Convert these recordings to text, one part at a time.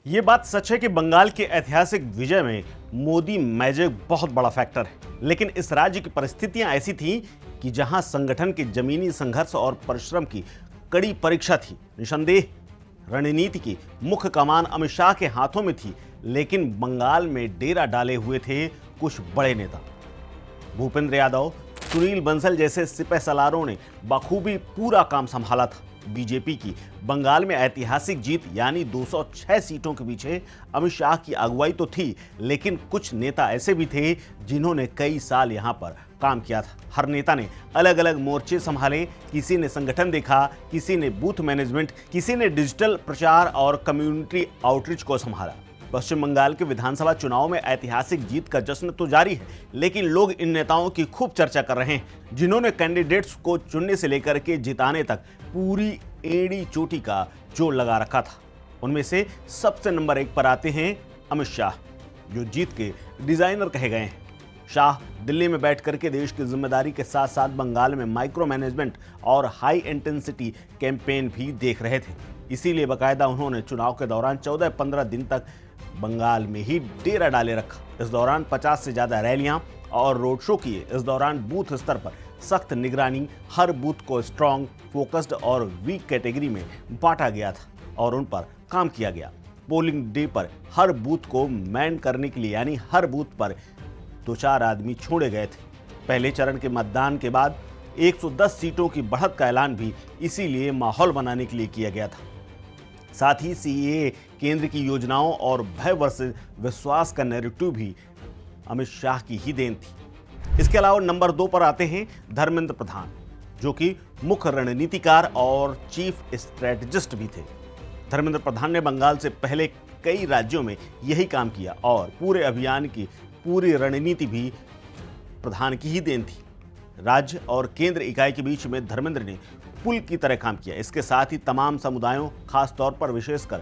ये बात सच है कि बंगाल के ऐतिहासिक विजय में मोदी मैजिक बहुत बड़ा फैक्टर है। लेकिन इस राज्य की परिस्थितियां ऐसी थीं कि जहां संगठन के जमीनी संघर्ष और परिश्रम की कड़ी परीक्षा थी। निसंदेह रणनीति की मुख्य कमान अमित शाह के हाथों में थी, लेकिन बंगाल में डेरा डाले हुए थे कुछ बड़े नेता। भूपेंद्र यादव, सुनील बंसल जैसे सिपह सलारों ने बखूबी पूरा काम संभाला था। बीजेपी की बंगाल में ऐतिहासिक जीत यानी 206 सीटों के पीछे अमित शाह की अगुवाई तो थी, लेकिन कुछ नेता ऐसे भी थे जिन्होंने कई साल यहां पर काम किया था। हर नेता ने अलग अलग मोर्चे संभाले। किसी ने संगठन देखा, किसी ने बूथ मैनेजमेंट, किसी ने डिजिटल प्रचार और कम्युनिटी आउटरीच को संभाला। पश्चिम बंगाल के विधानसभा चुनाव में ऐतिहासिक जीत का जश्न तो जारी है, लेकिन लोग इन नेताओं की खूब चर्चा कर रहे हैं जिन्होंने कैंडिडेट्स को चुनने से लेकर के जिताने तक पूरी एड़ी चोटी का जोर लगा रखा था। उनमें से सबसे नंबर 1 पर आते हैं अमित शाह, जो जीत के डिजाइनर कहे गए हैं। शाह दिल्ली में बैठ करके देश की जिम्मेदारी के साथ साथ बंगाल में माइक्रो मैनेजमेंट और हाई इंटेंसिटी कैंपेन भी देख रहे थे। इसीलिए बाकायदा उन्होंने चुनाव के दौरान 14-15 दिन तक बंगाल में ही डेरा डाले रखा। इस दौरान 50 से ज्यादा रैलियां और रोड शो किए। इस दौरान बूथ स्तर पर सख्त निगरानी, हर बूथ को स्ट्रांग, फोकस्ड और वीक कैटेगरी में बांटा गया था और उन पर काम किया गया। पोलिंग डे पर हर बूथ को मैन करने के लिए यानी हर बूथ पर 2-4 आदमी छोड़े गए थे। पहले चरण के मतदान के बाद 110 सीटों की बढ़त का ऐलान भी इसीलिए माहौल बनाने के लिए किया गया था। साथ ही सीएए केंद्र की योजनाओं और भय वर्सेस विश्वास का नैरेटिव भी अमित शाह की ही देन थी। इसके अलावा नंबर 2 पर आते हैं धर्मेंद्र प्रधान, जो कि मुख्य रणनीतिकार और चीफ स्ट्रेटेजिस्ट भी थे। धर्मेंद्र प्रधान ने बंगाल से पहले कई राज्यों में यही काम किया और पूरे अभियान की पूरी रणनीति भी प्रधान की ही देन थी। राज्य और केंद्र इकाई के बीच में धर्मेंद्र ने पुल की तरह काम किया। इसके साथ ही तमाम समुदायों, खास तौर पर विशेषकर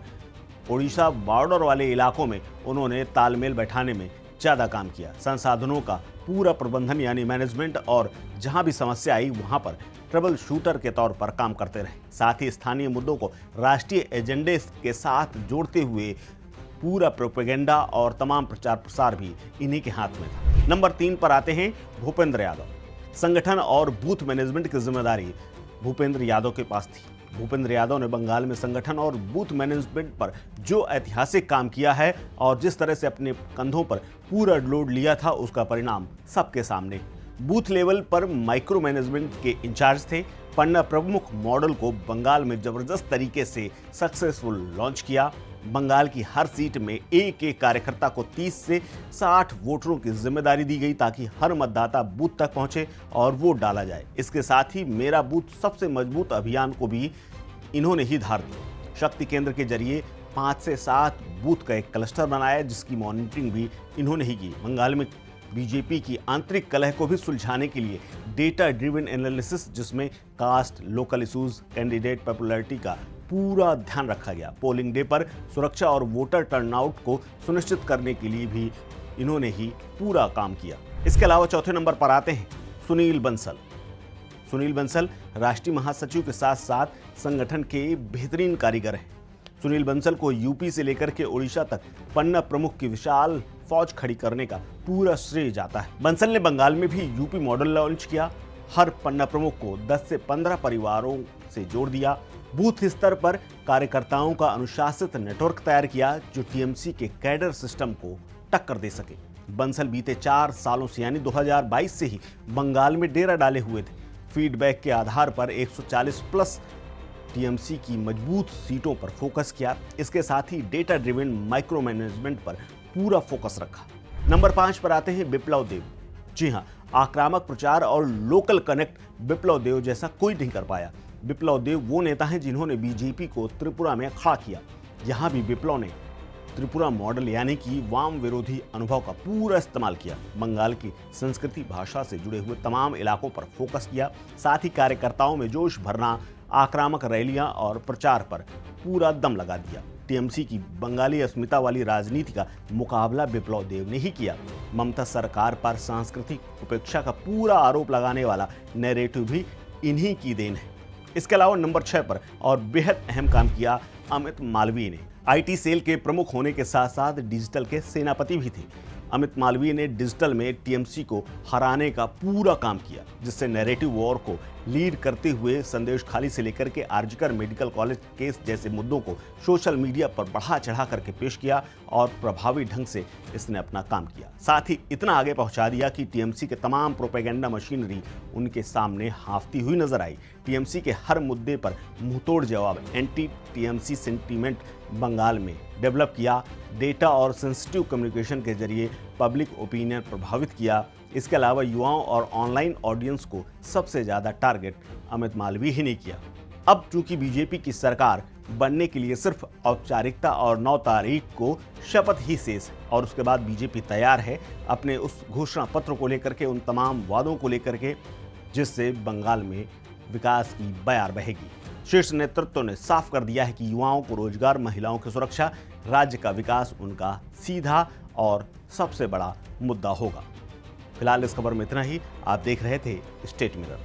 ओडिशा बॉर्डर वाले इलाकों में उन्होंने तालमेल बैठाने में ज़्यादा काम किया। संसाधनों का पूरा प्रबंधन यानी मैनेजमेंट और जहां भी समस्या आई वहां पर ट्रबल शूटर के तौर पर काम करते रहे। साथ ही स्थानीय मुद्दों को राष्ट्रीय एजेंडे के साथ जोड़ते हुए पूरा प्रोपेगेंडा और तमाम प्रचार प्रसार भी इन्हीं के हाथ में था। नंबर 3 पर आते हैं भूपेंद्र यादव। संगठन और बूथ मैनेजमेंट की जिम्मेदारी भूपेंद्र यादव के पास थी। भूपेंद्र यादव ने बंगाल में संगठन और बूथ मैनेजमेंट पर जो ऐतिहासिक काम किया है और जिस तरह से अपने कंधों पर पूरा लोड लिया था, उसका परिणाम सबके सामने। बूथ लेवल पर माइक्रो मैनेजमेंट के इंचार्ज थे। पन्ना प्रमुख मॉडल को बंगाल में जबरदस्त तरीके से सक्सेसफुल लॉन्च किया। बंगाल की हर सीट में एक एक कार्यकर्ता को 30 से 60 वोटरों की जिम्मेदारी दी गई ताकि हर मतदाता बूथ तक पहुंचे और वोट डाला जाए। इसके साथ ही मेरा बूथ सबसे मजबूत अभियान को भी इन्होंने ही धार दी। शक्ति केंद्र के जरिए 5 से 7 बूथ का एक क्लस्टर बनाया, जिसकी मॉनिटरिंग भी इन्होंने ही की। बंगाल में बीजेपी की आंतरिक कलह को भी सुलझाने के लिए डेटा ड्रिवन एनालिसिस, जिसमें caste, local issues, candidate popularity का पूरा ध्यान रखा गया। पोलिंग डे पर सुरक्षा और वोटर टर्नआउट को सुनिश्चित करने के लिए भी इन्होंने ही पूरा काम किया। इसके अलावा चौथे नंबर पर आते हैं सुनील बंसल। सुनील बंसल राष्ट्रीय महासचिव के साथ साथ संगठन के बेहतरीन कारीगर हैं। सुनील बंसल को यूपी से लेकर के ओडिशा तक पन्ना प्रमुख की विशाल फौज खड़ी करने का पूरा श्रेय जाता है। बंसल ने बंगाल में भी यूपी मॉडल लॉन्च किया। हर पन्ना प्रमुख को 10 से 15 परिवारों से जोड़ दिया। बूथ स्तर पर कार्यकर्ताओं का अनुशासित नेटवर्क तैयार किया जो टीएमसी के कैडर सिस्टम को टक्कर दे सके। बंसल बीते 4 सालों से यानी 2022 से ही बंगाल में डेरा डाले हुए थे। फीडबैक के आधार पर 140 प्लस टीएमसी की मजबूत सीटों पर फोकस किया। इसके साथ ही डेटा ड्रिवन माइक्रो मैनेजमेंट पर पूरा फोकस रखा। नंबर 5 पर आते हैं बिप्लब देब। जी हाँ, आक्रामक प्रचार और लोकल कनेक्ट बिप्लब देब जैसा कोई नहीं कर पाया। बिप्लब देब वो नेता हैं जिन्होंने बीजेपी को त्रिपुरा में खड़ा किया। यहाँ भी बिप्लब ने त्रिपुरा मॉडल यानी कि वाम विरोधी अनुभव का पूरा इस्तेमाल किया। बंगाल की संस्कृति, भाषा से जुड़े हुए तमाम इलाकों पर फोकस किया। साथ ही कार्यकर्ताओं में जोश भरना, आक्रामक रैलियां और प्रचार पर पूरा दम लगा दिया। टीएमसी की बंगाली अस्मिता वाली राजनीति का मुकाबला बिप्लब देब ने ही किया। ममता सरकार पर सांस्कृतिक उपेक्षा का पूरा आरोप लगाने वाला नैरेटिव भी इन्हीं की देन है। इसके अलावा नंबर 6 पर और बेहद अहम काम किया अमित मालवीय ने। आईटी सेल के प्रमुख होने के साथ साथ डिजिटल के सेनापति भी थे। अमित मालवीय ने डिजिटल में टीएमसी को हराने का पूरा काम किया, जिससे नैरेटिव वॉर को लीड करते हुए संदेश खाली से लेकर के आरजीकर मेडिकल कॉलेज केस जैसे मुद्दों को सोशल मीडिया पर बढ़ा चढ़ा करके पेश किया और प्रभावी ढंग से इसने अपना काम किया। साथ ही इतना आगे पहुंचा दिया कि टीएमसी के तमाम प्रोपेगेंडा मशीनरी उनके सामने हाफती हुई नजर आई। टीएमसी के हर मुद्दे पर मुंहतोड़ जवाब एंटी टीएमसी सेंटीमेंट बंगाल में डेवलप किया, डेटा और सेंसिटिव कम्युनिकेशन के जरिए पब्लिक ओपिनियन प्रभावित किया। इसके अलावा युवाओं और ऑनलाइन ऑडियंस को सबसे ज़्यादा टारगेट अमित मालवीय ही ने किया। अब चूंकि बीजेपी की सरकार बनने के लिए सिर्फ औपचारिकता और 9 तारीख को शपथ ही शेष है और उसके बाद बीजेपी तैयार है अपने उस घोषणा पत्र को लेकर के, उन तमाम वादों को लेकर के, जिससे बंगाल में विकास की बयार बहेगी। शीर्ष नेतृत्व ने साफ कर दिया है कि युवाओं को रोजगार, महिलाओं की सुरक्षा, राज्य का विकास उनका सीधा और सबसे बड़ा मुद्दा होगा। फिलहाल इस खबर में इतना ही। आप देख रहे थे स्टेट मिरर।